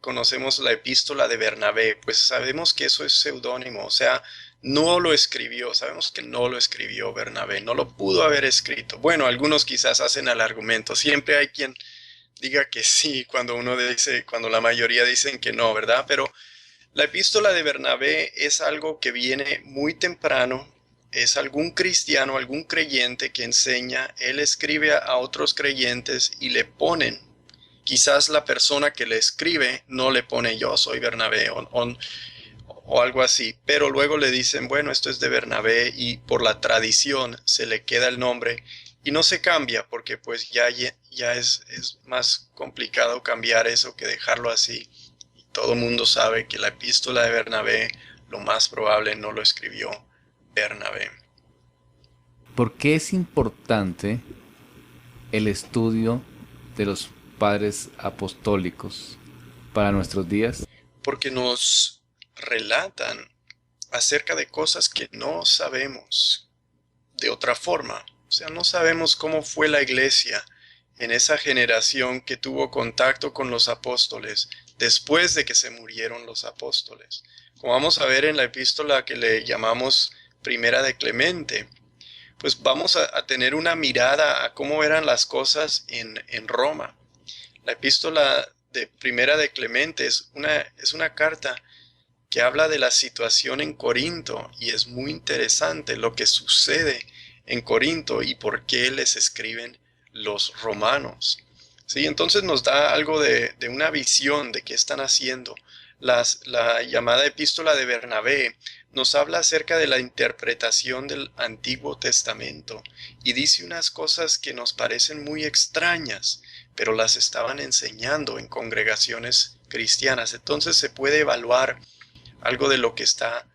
B: conocemos la epístola de Bernabé, pues sabemos que eso es seudónimo, o sea, no lo escribió, sabemos que no lo escribió Bernabé, no lo pudo haber escrito. Bueno, algunos quizás hacen el argumento, siempre hay quien diga que sí, cuando la mayoría dicen que no, ¿verdad? Pero la epístola de Bernabé es algo que viene muy temprano, es algún cristiano, algún creyente que enseña, él escribe a otros creyentes y le ponen. Quizás la persona que le escribe no le pone yo soy Bernabé o algo así, pero luego le dicen, bueno, esto es de Bernabé y por la tradición se le queda el nombre y no se cambia porque pues ya es más complicado cambiar eso que dejarlo así. Y todo el mundo sabe que la epístola de Bernabé lo más probable no lo escribió Bernabé.
A: ¿Por qué es importante el estudio de los padres apostólicos para nuestros días?
B: Porque nos relatan acerca de cosas que no sabemos de otra forma. O sea, no sabemos cómo fue la iglesia en esa generación que tuvo contacto con los apóstoles después de que se murieron los apóstoles. Como vamos a ver en la epístola que le llamamos Primera de Clemente, pues vamos a tener una mirada a cómo eran las cosas en Roma. La epístola de Primera de Clemente es una carta que habla de la situación en Corinto y es muy interesante lo que sucede en Corinto y por qué les escriben los romanos. ¿Sí? Entonces nos da algo de una visión de qué están haciendo. La llamada epístola de Bernabé nos habla acerca de la interpretación del Antiguo Testamento y dice unas cosas que nos parecen muy extrañas, pero las estaban enseñando en congregaciones cristianas. Entonces se puede evaluar algo de lo que está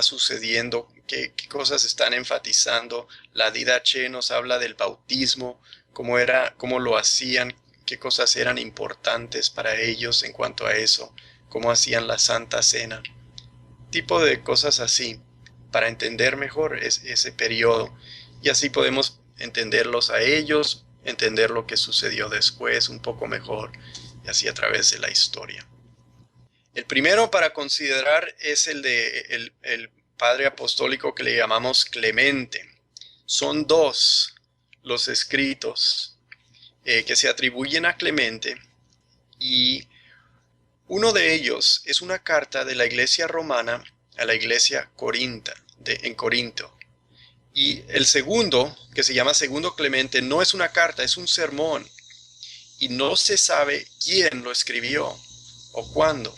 B: sucediendo, qué cosas están enfatizando. La Didache nos habla del bautismo, cómo lo hacían, qué cosas eran importantes para ellos en cuanto a eso, cómo hacían la Santa Cena, tipo de cosas así, para entender mejor ese periodo. Y así podemos entenderlos a ellos, entender lo que sucedió después un poco mejor, y así a través de la historia. El primero para considerar es el padre apostólico que le llamamos Clemente. Son dos los escritos que se atribuyen a Clemente y uno de ellos es una carta de la iglesia romana a la iglesia en Corinto. Y el segundo, que se llama Segundo Clemente, no es una carta, es un sermón. Y no se sabe quién lo escribió o cuándo.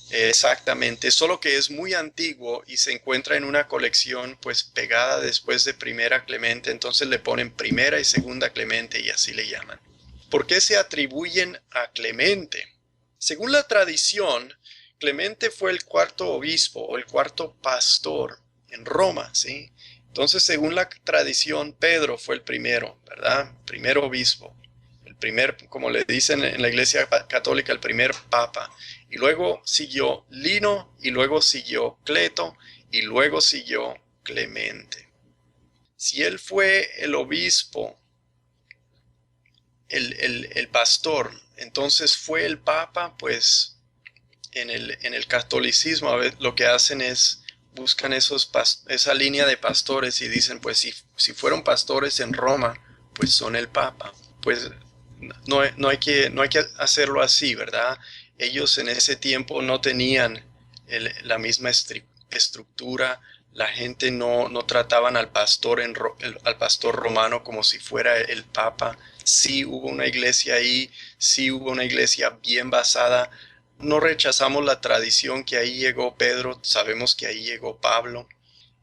B: Exactamente, solo que es muy antiguo y se encuentra en una colección pues pegada después de Primera Clemente, entonces le ponen Primera y Segunda Clemente y así le llaman. ¿Por qué se atribuyen a Clemente? Según la tradición, Clemente fue el cuarto obispo o el cuarto pastor en Roma, ¿sí? Entonces, según la tradición, Pedro fue el primero, ¿verdad? Primer obispo. El primer, como le dicen en la iglesia católica, el primer papa. Y luego siguió Lino, y luego siguió Cleto, y luego siguió Clemente. Si él fue el obispo, el pastor, entonces fue el papa, pues en el catolicismo lo que hacen es buscan esa línea de pastores y dicen, pues si fueron pastores en Roma, pues son el Papa. Pues no hay que hacerlo así, ¿verdad? Ellos en ese tiempo no tenían la misma estructura. La gente no trataban al pastor, al pastor romano como si fuera el Papa. Sí hubo una iglesia ahí, sí hubo una iglesia bien basada. No rechazamos la tradición que ahí llegó Pedro, sabemos que ahí llegó Pablo.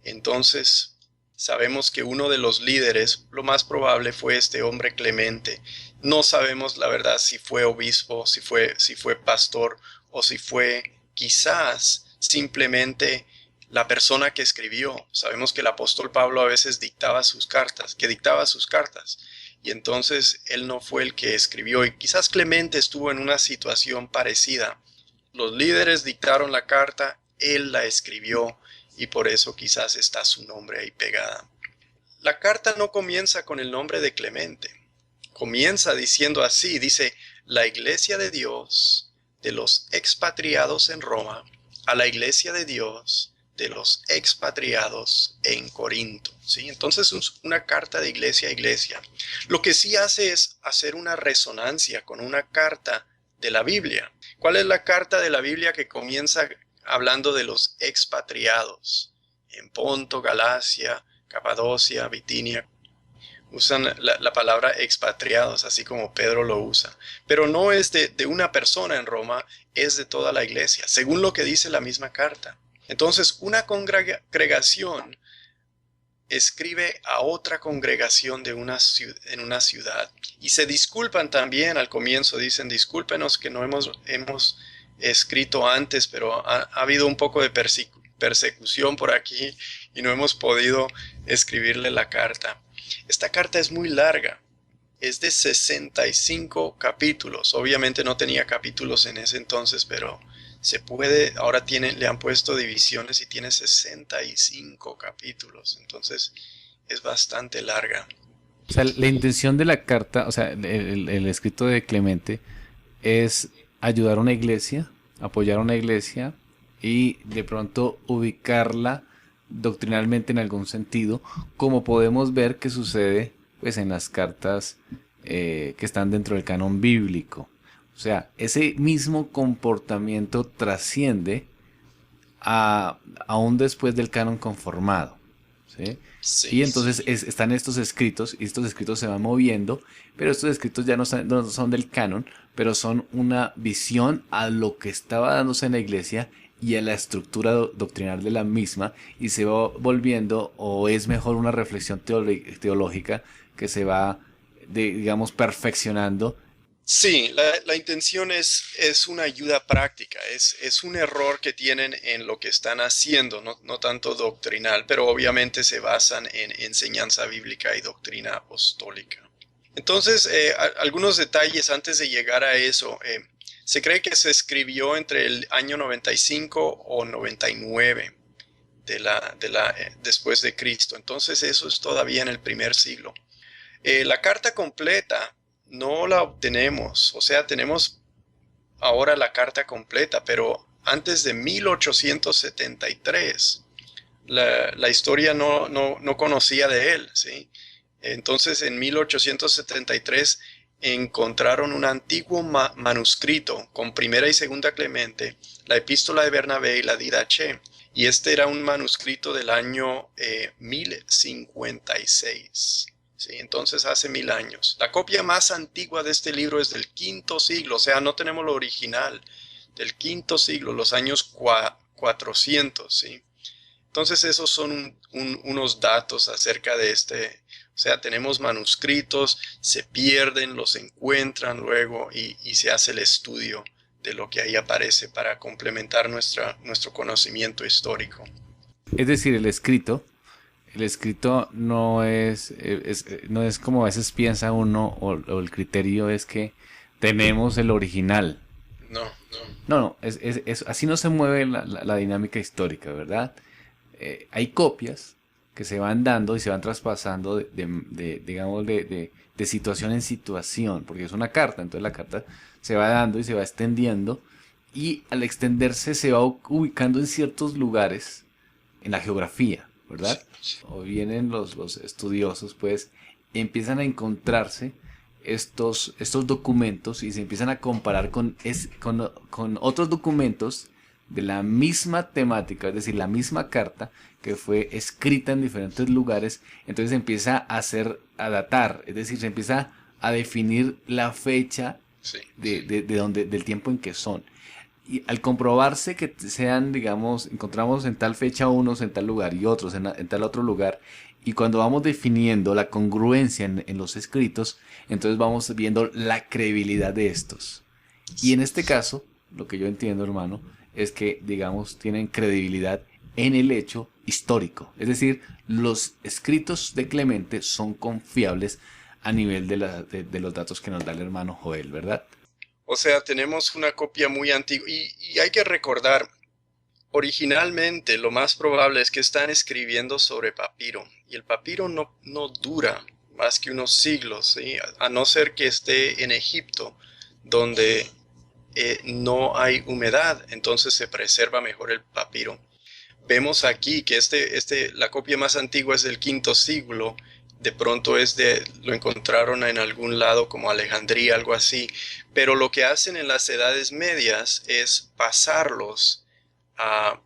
B: Entonces, sabemos que uno de los líderes, lo más probable fue este hombre Clemente. No sabemos la verdad si fue obispo, si fue pastor o si fue quizás simplemente la persona que escribió. Sabemos que el apóstol Pablo a veces dictaba sus cartas. Y entonces él no fue el que escribió. Y quizás Clemente estuvo en una situación parecida. Los líderes dictaron la carta, él la escribió y por eso quizás está su nombre ahí pegada. La carta no comienza con el nombre de Clemente. Comienza diciendo así, dice, la iglesia de Dios de los expatriados en Roma, a la iglesia de Dios de los expatriados en Corinto. ¿Sí? Entonces es una carta de iglesia a iglesia. Lo que sí hace es hacer una resonancia con una carta de la Biblia. ¿Cuál es la carta de la Biblia que comienza hablando de los expatriados? En Ponto, Galacia, Capadocia, Bitinia. Usan la palabra expatriados, así como Pedro lo usa. Pero no es de una persona en Roma, es de toda la iglesia, según lo que dice la misma carta. Entonces, una congregación escribe a otra congregación en una ciudad. Y se disculpan también al comienzo, dicen, discúlpenos que no hemos escrito antes, pero ha habido un poco de persecución por aquí y no hemos podido escribirle la carta. Esta carta es muy larga, es de 65 capítulos. Obviamente no tenía capítulos en ese entonces, pero se puede, ahora le han puesto divisiones y tiene 65 capítulos, entonces es bastante larga.
A: O sea, la intención de la carta, o sea, el escrito de Clemente es ayudar a una iglesia, apoyar a una iglesia y de pronto ubicarla doctrinalmente en algún sentido, como podemos ver que sucede pues en las cartas que están dentro del canon bíblico. O sea, ese mismo comportamiento trasciende aún después del canon conformado. ¿Sí?
B: Sí,
A: Y entonces
B: sí.
A: están estos escritos, y estos escritos se van moviendo, pero estos escritos ya no son del canon, pero son una visión a lo que estaba dándose en la iglesia y a la estructura doctrinal de la misma, y se va volviendo, o es mejor una reflexión teológica que se va, digamos, perfeccionando.
B: Sí, la intención es una ayuda práctica, es un error que tienen en lo que están haciendo, no tanto doctrinal, pero obviamente se basan en enseñanza bíblica y doctrina apostólica. Entonces, algunos detalles antes de llegar a eso. Se cree que se escribió entre el año 95 o 99 después de Cristo. Entonces, eso es todavía en el primer siglo. La carta completa no la obtenemos, o sea, tenemos ahora la carta completa, pero antes de 1873 la historia no conocía de él, ¿sí? Entonces en 1873 encontraron un antiguo manuscrito con primera y segunda Clemente, la epístola de Bernabé y la Didache, y este era un manuscrito del año 1056. Sí, entonces hace 1000 años. La copia más antigua de este libro es del quinto siglo, o sea, no tenemos lo original, del quinto siglo, los años 400, ¿sí? Entonces esos son unos datos acerca de o sea, tenemos manuscritos, se pierden, los encuentran luego y se hace el estudio de lo que ahí aparece para complementar nuestro conocimiento histórico.
A: Es decir, el escrito no es como a veces piensa uno, o el criterio es que tenemos el original.
B: No, no.
A: No, así no se mueve la dinámica histórica, ¿verdad? Hay copias que se van dando y se van traspasando digamos, de situación en situación, porque es una carta, entonces la carta se va dando y se va extendiendo, y al extenderse se va ubicando en ciertos lugares en la geografía,
B: Sí,
A: ¿verdad?
B: sí.
A: O vienen los estudiosos, pues empiezan a encontrarse estos documentos y se empiezan a comparar con otros documentos de la misma temática, es decir, la misma carta que fue escrita en diferentes lugares, entonces se empieza a datar, es decir, se empieza a definir la fecha
B: Sí.
A: del tiempo en que son. Y al comprobarse que sean, digamos, encontramos en tal fecha unos en tal lugar y otros en tal otro lugar, y cuando vamos definiendo la congruencia en los escritos, entonces vamos viendo la credibilidad de estos. Y en este caso, lo que yo entiendo, hermano, es que, digamos, tienen credibilidad en el hecho histórico. Es decir, los escritos de Clemente son confiables a nivel de los datos que nos da el hermano Joel, ¿verdad?
B: O sea, tenemos una copia muy antigua y hay que recordar, originalmente lo más probable es que están escribiendo sobre papiro y el papiro no dura más que unos siglos, ¿sí? A no ser que esté en Egipto, donde no hay humedad, entonces se preserva mejor el papiro. Vemos aquí que la copia más antigua es del quinto siglo. De pronto lo encontraron en algún lado como Alejandría, algo así. Pero lo que hacen en las edades medias es pasarlos a,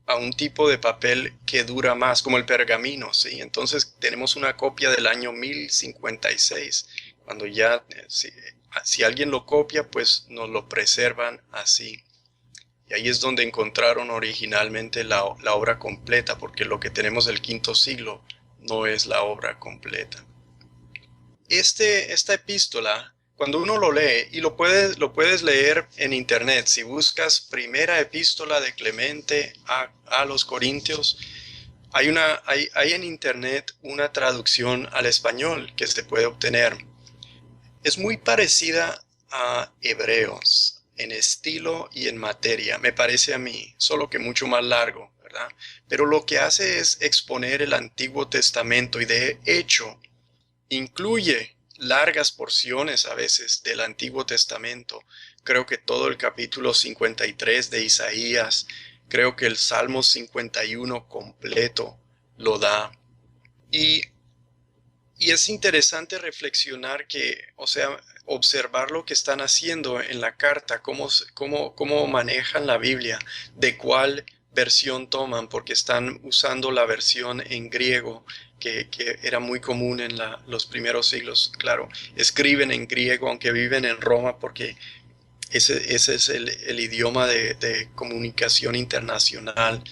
B: a un tipo de papel que dura más, como el pergamino, ¿sí? Entonces tenemos una copia del año 1056, cuando ya, si alguien lo copia, pues nos lo preservan así. Y ahí es donde encontraron originalmente la obra completa, porque lo que tenemos del quinto siglo no es la obra completa. Esta epístola, cuando uno lo lee, y lo puedes leer en internet, si buscas primera epístola de Clemente a los Corintios, hay en internet una traducción al español que se puede obtener. Es muy parecida a Hebreos en estilo y en materia, me parece a mí, solo que mucho más largo, ¿verdad? Pero lo que hace es exponer el Antiguo Testamento y de hecho incluye largas porciones a veces del Antiguo Testamento. Creo que todo el capítulo 53 de Isaías, creo que el Salmo 51 completo lo da. Y y es interesante reflexionar o sea, observar lo que están haciendo en la carta, cómo manejan la Biblia, de cuál versión toman, porque están usando la versión en griego, que era muy común en los primeros siglos. Claro, escriben en griego, aunque viven en Roma, porque ese es el idioma de comunicación internacional.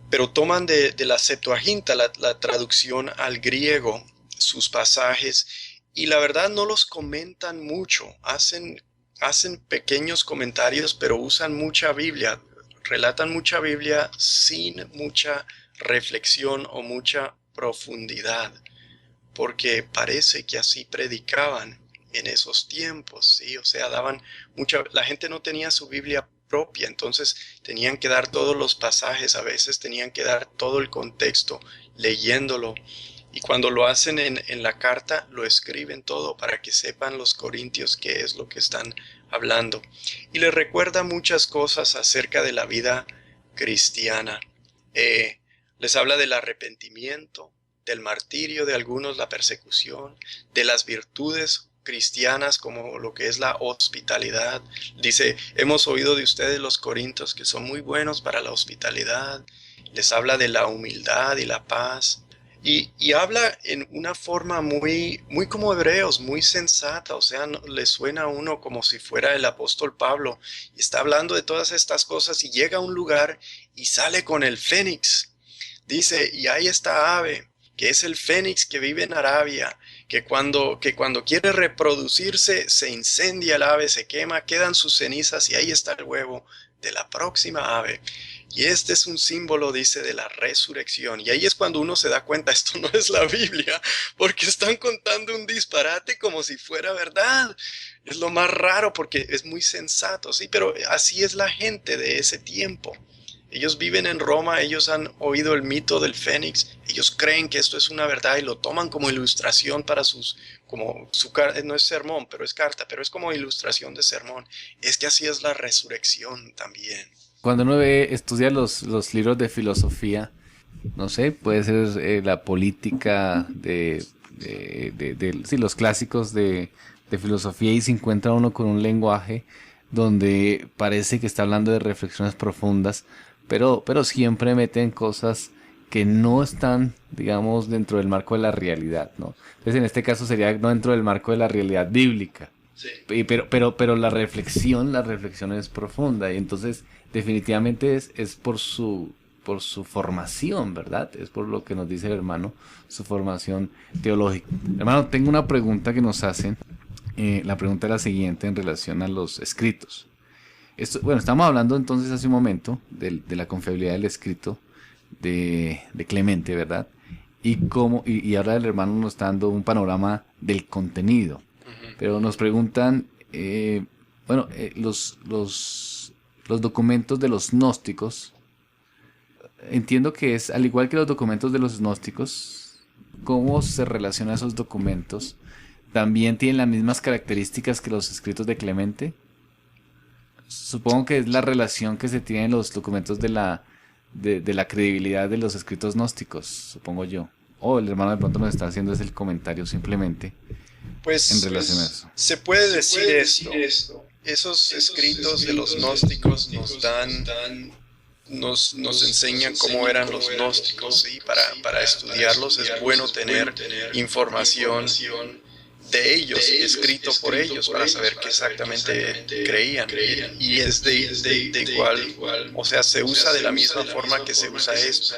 B: Pero toman de la Septuaginta, la traducción al griego, sus pasajes, y la verdad no los comentan mucho, hacen pequeños comentarios, pero usan mucha Biblia, relatan mucha Biblia sin mucha reflexión o mucha profundidad, porque parece que así predicaban en esos tiempos, ¿sí? O sea, la gente no tenía su Biblia propia, entonces tenían que dar todos los pasajes, a veces tenían que dar todo el contexto leyéndolo. Y cuando lo hacen en la carta, lo escriben todo para que sepan los corintios qué es lo que están hablando. Y les recuerda muchas cosas acerca de la vida cristiana. Les habla del arrepentimiento, del martirio de algunos, la persecución, de las virtudes cristianas como lo que es la hospitalidad. Dice, hemos oído de ustedes los corintios que son muy buenos para la hospitalidad. Les habla de la humildad y la paz. Y habla en una forma muy como hebreos, muy sensata, o sea, le suena a uno como si fuera el apóstol Pablo, y está hablando de todas estas cosas y llega a un lugar y sale con el fénix. Dice, y ahí está ave, que es el fénix que vive en Arabia, que cuando quiere reproducirse se incendia el ave, se quema, quedan sus cenizas y ahí está el huevo de la próxima ave. Y este es un símbolo, dice, de la resurrección. Y ahí es cuando uno se da cuenta, esto no es la Biblia, porque están contando un disparate como si fuera verdad. Es lo más raro porque es muy sensato, sí, pero así es la gente de ese tiempo. Ellos viven en Roma, ellos han oído el mito del Fénix, ellos creen que esto es una verdad y lo toman como ilustración para no es sermón, pero es carta, pero es como ilustración de sermón. Es que así es la resurrección también.
A: Cuando estudia los libros de filosofía, no sé, puede ser la política sí, los clásicos de filosofía, y se encuentra uno con un lenguaje donde parece que está hablando de reflexiones profundas, pero siempre meten cosas que no están, digamos, dentro del marco de la realidad, ¿no? Entonces, en este caso sería no dentro del marco de la realidad bíblica.
B: Sí.
A: Pero la reflexión es profunda, y entonces definitivamente es por su formación, ¿verdad? Es por lo que nos dice el hermano, su formación teológica. Hermano, tengo una pregunta que nos hacen. La pregunta es la siguiente en relación a los escritos. Bueno, estamos hablando entonces hace un momento de la confiabilidad del escrito de Clemente, ¿verdad? Y ahora el hermano nos está dando un panorama del contenido. Pero nos preguntan, los documentos de los gnósticos, entiendo que es, al igual que los documentos de los gnósticos, ¿cómo se relacionan esos documentos? ¿También tienen las mismas características que los escritos de Clemente? Supongo que es la relación que se tiene en los documentos de la credibilidad de los escritos gnósticos, supongo yo. El hermano de pronto nos está haciendo ese el comentario simplemente.
B: Pues,
A: en relación a eso.
B: Se puede decir esto. Esos escritos de los gnósticos nos enseñan cómo eran los gnósticos, y para estudiarlos es bueno tener información de ellos, escrito por ellos, para saber qué exactamente creían. Y es de igual, o sea, se usa de la misma forma que se usa esto.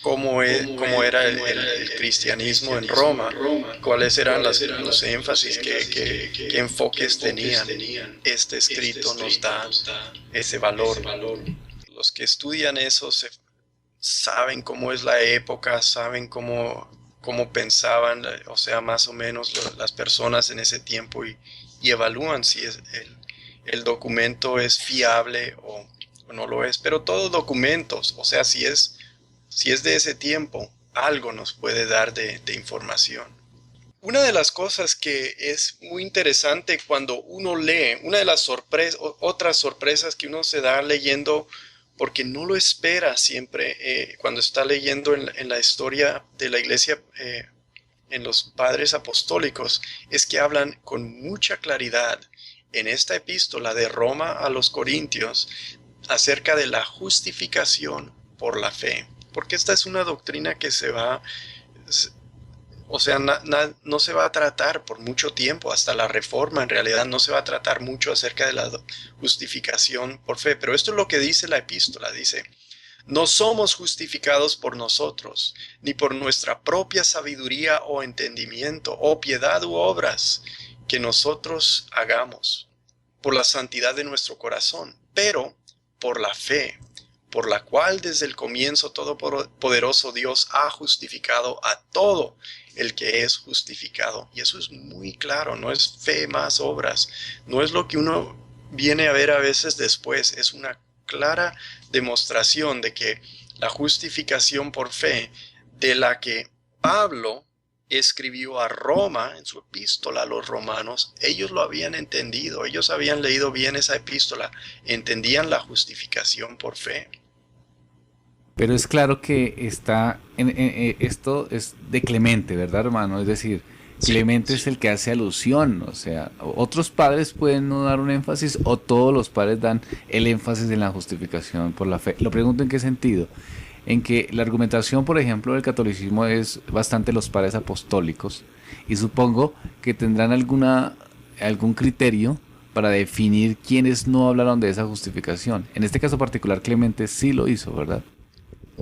B: Cómo era el cristianismo en Roma, cuáles eran los énfasis, qué enfoques tenían. Este escrito nos da ese valor. Los que estudian eso saben cómo es la época, saben cómo pensaban, o sea, más o menos las personas en ese tiempo, y evalúan si el documento es fiable o no lo es. Pero todos documentos, o sea, si es de ese tiempo, algo nos puede dar de información. Una de las cosas que es muy interesante cuando uno lee, una de las otras sorpresas que uno se da leyendo, porque no lo espera siempre cuando está leyendo en la historia de la iglesia, en los padres apostólicos, es que hablan con mucha claridad en esta epístola de Roma a los Corintios acerca de la justificación por la fe. Porque esta es una doctrina que no se va a tratar por mucho tiempo, hasta la Reforma en realidad no se va a tratar mucho acerca de la justificación por fe. Pero esto es lo que dice la epístola, dice: no somos justificados por nosotros, ni por nuestra propia sabiduría o entendimiento, o piedad u obras que nosotros hagamos, por la santidad de nuestro corazón, pero por la fe, por la cual desde el comienzo todopoderoso Dios ha justificado a todo el que es justificado. Y eso es muy claro, no es fe más obras, no es lo que uno viene a ver a veces después, es una clara demostración de que la justificación por fe, de la que Pablo escribió a Roma en su epístola a los romanos, ellos lo habían entendido, ellos habían leído bien esa epístola, entendían la justificación por fe.
A: Pero es claro que esto es de Clemente, ¿verdad, hermano? Es decir, Clemente es el que hace alusión, o sea, otros padres pueden no dar un énfasis, o todos los padres dan el énfasis en la justificación por la fe. Lo pregunto en qué sentido. En que la argumentación, por ejemplo, del catolicismo es bastante los padres apostólicos, y supongo que tendrán algún criterio para definir quiénes no hablaron de esa justificación. En este caso particular, Clemente sí lo hizo, ¿verdad?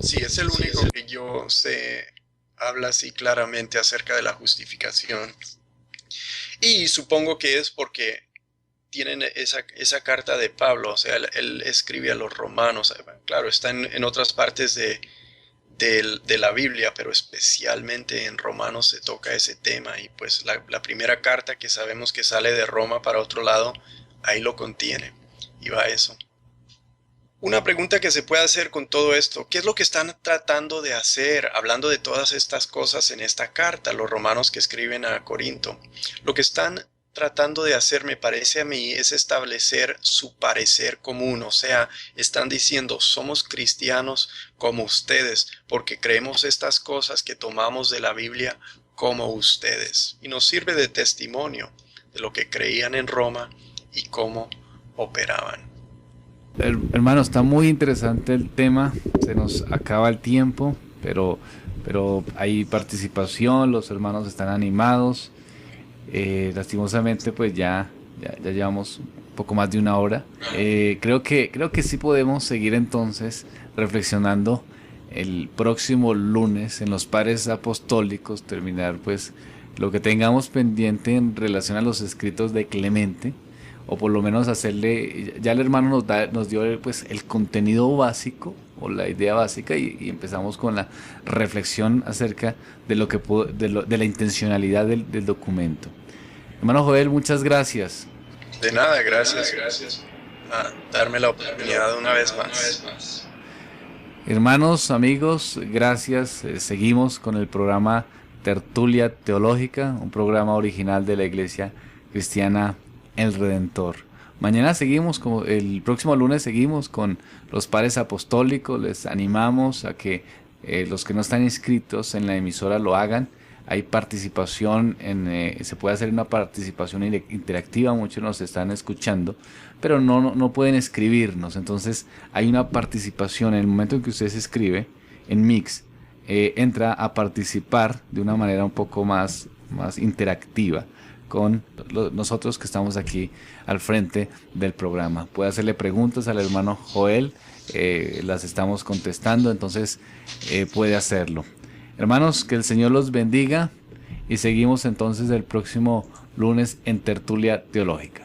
B: Sí, es el único que yo sé habla así claramente acerca de la justificación. Y supongo que es porque tienen esa carta de Pablo, o sea, él escribe a los romanos. Claro, está en otras partes de la Biblia, pero especialmente en Romanos se toca ese tema. Y pues la primera carta que sabemos que sale de Roma para otro lado, ahí lo contiene. Y va eso. Una pregunta que se puede hacer con todo esto, ¿qué es lo que están tratando de hacer hablando de todas estas cosas en esta carta, los romanos que escriben a Corinto? Lo que están tratando de hacer, me parece a mí, es establecer su parecer común, o sea, están diciendo, somos cristianos como ustedes, porque creemos estas cosas que tomamos de la Biblia como ustedes. Y nos sirve de testimonio de lo que creían en Roma y cómo operaban.
A: Hermano, está muy interesante el tema, se nos acaba el tiempo, pero hay participación, los hermanos están animados. Lastimosamente pues ya llevamos un poco más de una hora. Creo que sí podemos seguir entonces reflexionando el próximo lunes en los Padres Apostólicos, terminar pues lo que tengamos pendiente en relación a los escritos de Clemente, o por lo menos hacerle, ya el hermano nos dio pues el contenido básico o la idea básica, y empezamos con la reflexión acerca de lo que de la intencionalidad del documento. Hermano Joel, muchas gracias.
B: De nada, gracias a darme la oportunidad una vez más.
A: Hermanos, amigos, gracias. Seguimos con el programa Tertulia Teológica, un programa original de la Iglesia Cristiana El Redentor. Mañana seguimos, el próximo lunes seguimos con los Padres Apostólicos. Les animamos a que los que no están inscritos en la emisora lo hagan. Hay participación, se puede hacer una participación interactiva, muchos nos están escuchando, pero no pueden escribirnos. Entonces hay una participación en el momento en que usted se escribe en Mix, entra a participar de una manera un poco más interactiva con nosotros que estamos aquí al frente del programa. Puede hacerle preguntas al hermano Joel, las estamos contestando, entonces puede hacerlo. Hermanos, que el Señor los bendiga, y seguimos entonces el próximo lunes en Tertulia Teológica.